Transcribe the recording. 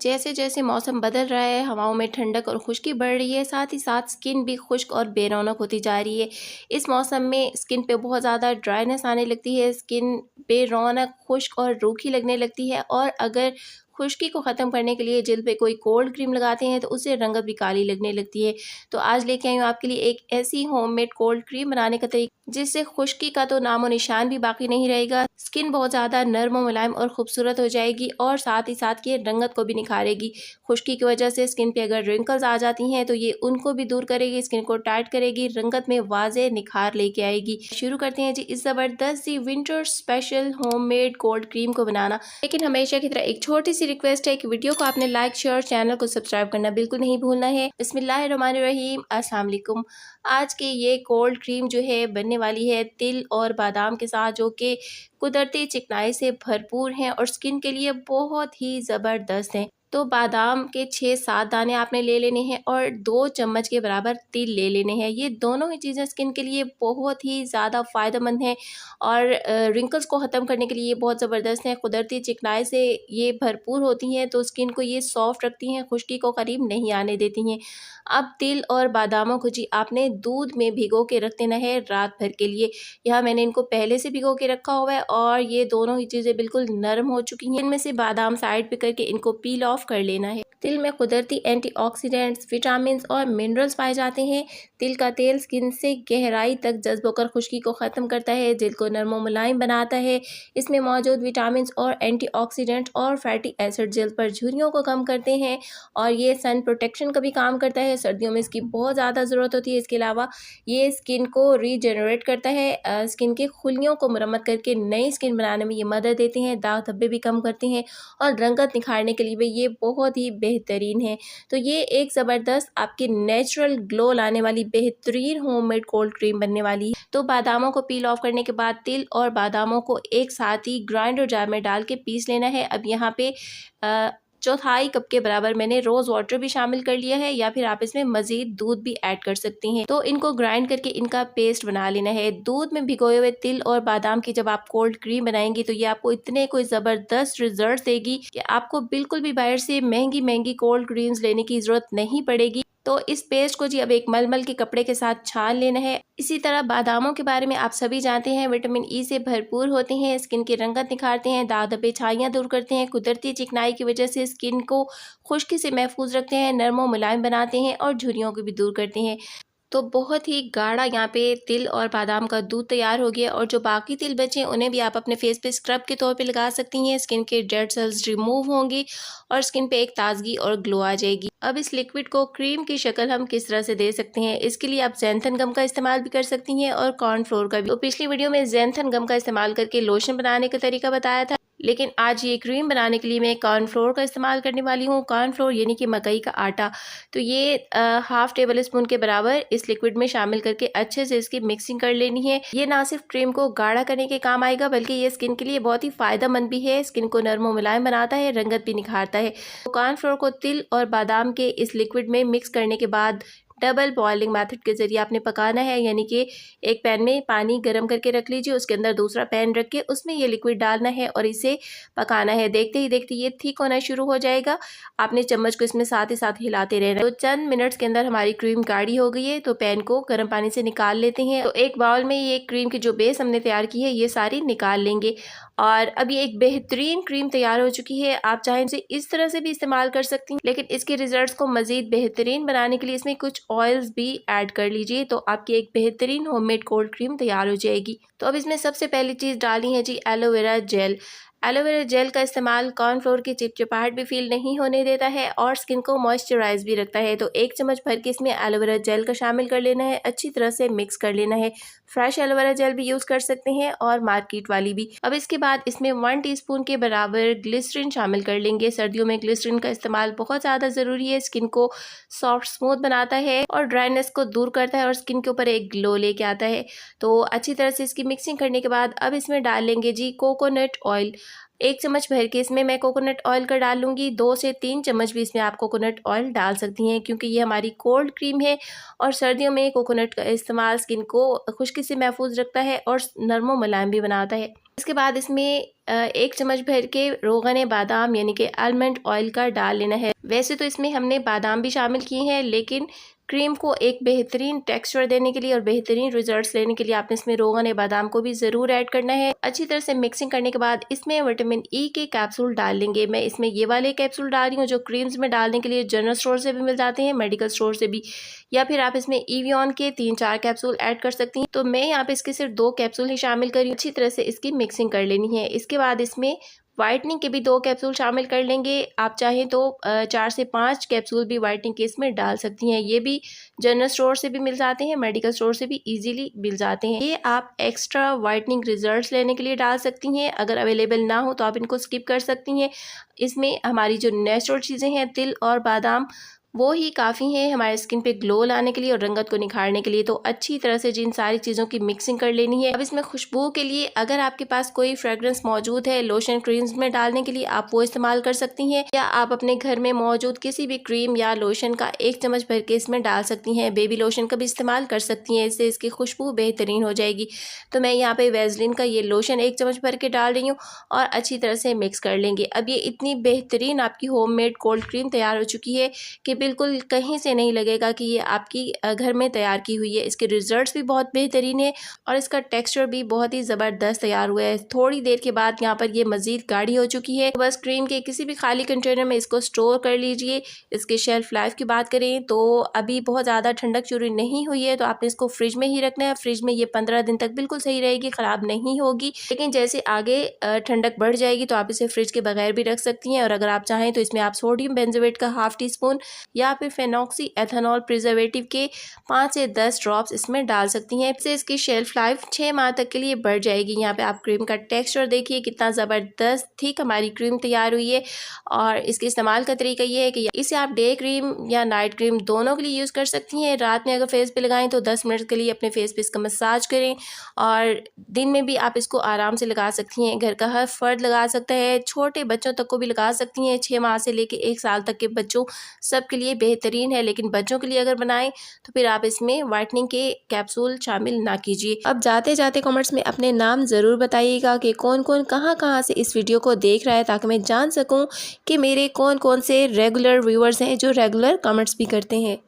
जैसे जैसे मौसम बदल रहा है, हवाओं में ठंडक और खुश्की बढ़ रही है, साथ ही साथ स्किन भी खुश्क और बेरौनक होती जा रही है। इस मौसम में स्किन पे बहुत ज़्यादा ड्राइनेस आने लगती है, स्किन बेरौनक, खुश्क और रूखी लगने लगती है। और अगर खुश्की को ख़त्म करने के लिए जिल्द पे कोई कोल्ड क्रीम लगाते हैं तो उससे रंगत भी काली लगने लगती है। तो आज लेके आई हूँ आपके लिए एक ऐसी होममेड कोल्ड क्रीम बनाने का तरीका जिससे खुश्की का तो नामो निशान भी बाकी नहीं रहेगा। स्किन बहुत ज़्यादा नर्म और मुलायम और खूबसूरत हो जाएगी और साथ ही साथ ये रंगत को भी निखारेगी। खुश्की की वजह से स्किन पे अगर रिंकल्स आ जाती हैं तो ये उनको भी दूर करेगी, स्किन को टाइट करेगी, रंगत में वाज़े निखार लेके आएगी। शुरू करते हैं जी इस ज़बरदस्त सी winter special homemade cold cream को बनाना। लेकिन हमेशा की तरह एक छोटी सी रिक्वेस्ट है कि वीडियो को आपने लाइक, शेयर, चैनल को सब्सक्राइब करना बिल्कुल नहीं भूलना है। बिस्मिल्लाहिर्रहमानिर्रहीम, अस्सलाम वालेकुम। आज के ये कोल्ड क्रीम जो है बनने वाली है तिल और बादाम के साथ, जो कि कुदरती चिकनाई से भरपूर हैं और स्किन के लिए बहुत ही ज़बरदस्त हैं। तो बादाम के 6-7 दाने आपने ले लेने हैं और 2 चम्मच के बराबर तिल ले लेने हैं। ये दोनों ही चीज़ें स्किन के लिए बहुत ही ज़्यादा फ़ायदेमंद हैं और रिंकल्स को ख़त्म करने के लिए ये बहुत ज़बरदस्त हैं। कुदरती चिकनाई से ये भरपूर होती हैं तो स्किन को ये सॉफ्ट रखती हैं, खुश्की को करीब नहीं आने देती हैं। अब तिल और बादामों को जी आपने दूध में भिगो के रख देना है रात भर के लिए। यहाँ मैंने इनको पहले से भिगो के रखा हुआ है और ये दोनों ही चीज़ें बिल्कुल नरम हो चुकी हैं। इनमें से बादाम साइड पे करके इनको पील ऑफ कर लेना है। तिल में कुदरती एंटीऑक्सीडेंट्स, विटामिन्स और मिनरल्स पाए जाते हैं। तिल का तेल स्किन से गहराई तक जज्ब होकर खुश्की को ख़त्म करता है, दिल को नरम और मुलायम बनाता है। इसमें मौजूद विटामिन्स और एंटीऑक्सीडेंट और फैटी एसिड जल्द पर झुर्रियों को कम करते हैं और ये सन प्रोटेक्शन का भी काम करता है। सर्दियों में इसकी बहुत ज़्यादा ज़रूरत होती है। इसके अलावा ये स्किन को रीजनरेट करता है, स्किन के खुलियों को मरम्मत करके नई स्किन बनाने में ये मदद देते हैं, दाग धब्बे भी कम करते हैं और रंगत निखारने के लिए भी ये बहुत ही बेहतरीन है। तो ये एक ज़बरदस्त आपकी नेचुरल ग्लो लाने वाली बेहतरीन होममेड कोल्ड क्रीम बनने वाली है। तो बादामों को पील ऑफ करने के बाद तिल और बादामों को एक साथ ही ग्राइंडर जार में डाल के पीस लेना है। अब यहाँ पे 1/4 कप के बराबर मैंने रोज़ वाटर भी शामिल कर लिया है या फिर आप इसमें मज़ीद दूध भी ऐड कर सकती हैं। तो इनको ग्राइंड करके इनका पेस्ट बना लेना है। दूध में भिगोए हुए तिल और बादाम की जब आप कोल्ड क्रीम बनाएंगी तो ये आपको इतने कोई ज़बरदस्त रिजल्ट देगी कि आपको बिल्कुल भी बाहर से महंगी महंगी कोल्ड क्रीम्स लेने की ज़रूरत नहीं पड़ेगी। तो इस पेस्ट को जी अब एक मलमल के कपड़े के साथ छान लेना है। इसी तरह बादामों के बारे में आप सभी जानते हैं, विटामिन ई से भरपूर होते हैं, स्किन की रंगत निखारते हैं, दाग धब्बे छाइयाँ दूर करते हैं, कुदरती चिकनाई की वजह से स्किन को खुश्की से महफूज रखते हैं, नरम और मुलायम बनाते हैं और झुर्रियों को भी दूर करते हैं। तो बहुत ही गाढ़ा यहाँ पे तिल और बादाम का दूध तैयार हो गया और जो बाकी तिल बचे हैं उन्हें भी आप अपने फेस पे स्क्रब के तौर पे लगा सकती हैं। स्किन के डेड सेल्स रिमूव होंगे और स्किन पे एक ताजगी और ग्लो आ जाएगी। अब इस लिक्विड को क्रीम की शक्ल हम किस तरह से दे सकते हैं, इसके लिए आप ज़ैंथन गम का इस्तेमाल भी कर सकती हैं और कॉर्नफ्लोर का भी। तो पिछली वीडियो में ज़ैंथन गम का इस्तेमाल करके लोशन बनाने का तरीका बताया था, लेकिन आज ये क्रीम बनाने के लिए मैं कॉर्नफ्लोर का इस्तेमाल करने वाली हूँ। कॉर्नफ्लोर यानी कि मकई का आटा। तो ये 1/2 टेबल स्पून के बराबर इस लिक्विड में शामिल करके अच्छे से इसकी मिक्सिंग कर लेनी है। ये ना सिर्फ क्रीम को गाढ़ा करने के काम आएगा बल्कि ये स्किन के लिए बहुत ही फायदेमंद भी है, स्किन को नरम और मुलायम बनाता है, रंगत भी निखारता है। तो कॉर्नफ्लोर को तिल और बादाम के इस लिक्विड में मिक्स करने के बाद डबल बॉइलिंग मेथड के ज़रिए आपने पकाना है, यानी कि एक पैन में पानी गर्म करके रख लीजिए, उसके अंदर दूसरा पैन रख के उसमें ये लिक्विड डालना है और इसे पकाना है। देखते ही देखते ये थिक होना शुरू हो जाएगा। आपने चम्मच को इसमें साथ ही साथ हिलाते रहना है। तो चंद मिनट्स के अंदर हमारी क्रीम गाढ़ी हो गई है, तो पैन को गर्म पानी से निकाल लेते हैं। तो एक बाउल में ये क्रीम की जो बेस हमने तैयार की है ये सारी निकाल लेंगे और अब ये एक बेहतरीन क्रीम तैयार हो चुकी है। आप चाहें इसे इस तरह से भी इस्तेमाल कर सकती हैं, लेकिन इसके रिजल्ट्स को मज़ीद बेहतरीन बनाने के लिए इसमें कुछ ऑयल्स भी ऐड कर लीजिए, तो आपकी एक बेहतरीन होममेड कोल्ड क्रीम तैयार हो जाएगी। तो अब इसमें सबसे पहली चीज़ डालनी है जी एलोवेरा जेल। एलोवेरा जेल का इस्तेमाल कॉर्नफ्लोर की चिपचिपाहट भी फील नहीं होने देता है और स्किन को मॉइस्चराइज भी रखता है। तो 1 चम्मच भर के इसमें एलोवेरा जेल का शामिल कर लेना है, अच्छी तरह से मिक्स कर लेना है। फ्रेश एलोवेरा जेल भी यूज़ कर सकते हैं और मार्केट वाली भी। अब इसके बाद इसमें 1 टीस्पून के बराबर ग्लिसरीन शामिल कर लेंगे। सर्दियों में ग्लिसरीन का इस्तेमाल बहुत ज़्यादा ज़रूरी है, स्किन को सॉफ्ट स्मूथ बनाता है और ड्राइनेस को दूर करता है और स्किन के ऊपर एक ग्लो लेके आता है। तो अच्छी तरह से इसकी मिक्सिंग करने के बाद अब इसमें डाल लेंगे जी कोकोनट ऑयल। 1 चम्मच भर के इसमें मैं कोकोनट ऑयल का डाल लूँगी। 2 से 3 चम्मच भी इसमें आप कोकोनट ऑयल डाल सकती हैं, क्योंकि ये हमारी कोल्ड क्रीम है और सर्दियों में कोकोनट का इस्तेमाल स्किन को खुश्की से महफूज रखता है और नरम व मुलायम भी बनाता है। इसके बाद इसमें 1 चम्मच भर के रोगन बादाम यानी कि आलमंड ऑयल का डाल लेना है। वैसे तो इसमें हमने बादाम भी शामिल किए हैं, लेकिन क्रीम को एक बेहतरीन टेक्सचर देने के लिए और बेहतरीन रिजल्ट्स लेने के लिए आपने इसमें रोगन बादाम को भी ज़रूर ऐड करना है। अच्छी तरह से मिक्सिंग करने के बाद इसमें विटामिन ई के कैप्सूल डाल लेंगे। मैं इसमें ये वाले कैप्सूल डाल रही हूँ जो क्रीम्स में डालने के लिए जनरल स्टोर से भी मिल जाते हैं, मेडिकल स्टोर से भी, या फिर आप इसमें एवियन के 3-4 कैप्सूल ऐड कर सकती हैं। तो मैं यहाँ पे इसके सिर्फ 2 कैप्सूल ही शामिल करी। अच्छी तरह से इसकी मिक्सिंग कर लेनी है। इसके बाद इसमें वाइटनिंग के भी 2 कैप्सूल शामिल कर लेंगे। आप चाहें तो 4 से 5 कैप्सूल भी वाइटनिंग के इसमें डाल सकती हैं। ये भी जनरल स्टोर से भी मिल जाते हैं, मेडिकल स्टोर से भी इजीली मिल जाते हैं। ये आप एक्स्ट्रा वाइटनिंग रिजल्ट्स लेने के लिए डाल सकती हैं। अगर अवेलेबल ना हो तो आप इनको स्किप कर सकती हैं। इसमें हमारी जो नेचुरल चीज़ें हैं, तिल और बादाम, वो ही काफ़ी हैं हमारे स्किन पे ग्लो लाने के लिए और रंगत को निखारने के लिए। तो अच्छी तरह से जिन सारी चीज़ों की मिक्सिंग कर लेनी है। अब इसमें खुशबू के लिए अगर आपके पास कोई फ्रेग्रेंस मौजूद है लोशन क्रीम्स में डालने के लिए, आप वो इस्तेमाल कर सकती हैं, या आप अपने घर में मौजूद किसी भी क्रीम या लोशन का 1 चम्मच भर के इसमें डाल सकती हैं। बेबी लोशन का भी इस्तेमाल कर सकती हैं, इससे इसकी खुशबू बेहतरीन हो जाएगी। तो मैं यहाँ पे वैसलीन का ये लोशन 1 चम्मच भर के डाल रही हूँ और अच्छी तरह से मिक्स कर लेंगे। अब ये इतनी बेहतरीन आपकी होममेड कोल्ड क्रीम तैयार हो चुकी है कि बिल्कुल कहीं से नहीं लगेगा कि ये आपकी घर में तैयार की हुई है। इसके रिजल्ट्स भी बहुत बेहतरीन है और इसका टेक्सचर भी बहुत ही ज़बरदस्त तैयार हुआ है। थोड़ी देर के बाद यहाँ पर ये मज़ीद गाढ़ी हो चुकी है। बस क्रीम के किसी भी खाली कंटेनर में इसको स्टोर कर लीजिए। इसके शेल्फ लाइफ की बात करें तो अभी बहुत ज़्यादा ठंडक शुरू नहीं हुई है, तो आपने इसको फ्रिज में ही रखना है। फ्रिज में ये 15 दिन तक बिल्कुल सही रहेगी, ख़राब नहीं होगी। लेकिन जैसे आगे ठंडक बढ़ जाएगी तो आप इसे फ्रिज के बगैर भी रख सकती हैं। और अगर आप चाहें तो इसमें आप सोडियम बेंजोएट का ½ टीस्पून या फिर फेनॉक्सी एथेनॉल प्रिजर्वेटिव के 5 से 10 ड्रॉप्स इसमें डाल सकती हैं। इससे इसकी शेल्फ लाइफ 6 माह तक के लिए बढ़ जाएगी। यहाँ पे आप क्रीम का टेक्सचर देखिए कितना ज़बरदस्त थिक हमारी क्रीम तैयार हुई है। और इसके इस्तेमाल का तरीका ये है कि इसे आप डे क्रीम या नाइट क्रीम दोनों के लिए यूज़ कर सकती हैं। रात में अगर फेस पे लगाएं तो 10 मिनट के लिए अपने फेस पे इसका मसाज करें, और दिन में भी आप इसको आराम से लगा सकती हैं। घर का हर फर्द लगा सकता है, छोटे बच्चों तक को भी लगा सकती हैं। 6 माह से लेके 1 साल तक के बच्चों सबके लिए बेहतरीन है। लेकिन बच्चों के लिए अगर बनाएं तो फिर आप इसमें वाइटनिंग के कैप्सूल शामिल ना कीजिए। अब जाते जाते कमेंट्स में अपने नाम ज़रूर बताइएगा कि कौन कौन कहाँ से इस वीडियो को देख रहा है, ताकि मैं जान सकूं कि मेरे कौन कौन से रेगुलर व्यूअर्स हैं जो रेगुलर कमेंट्स भी करते हैं।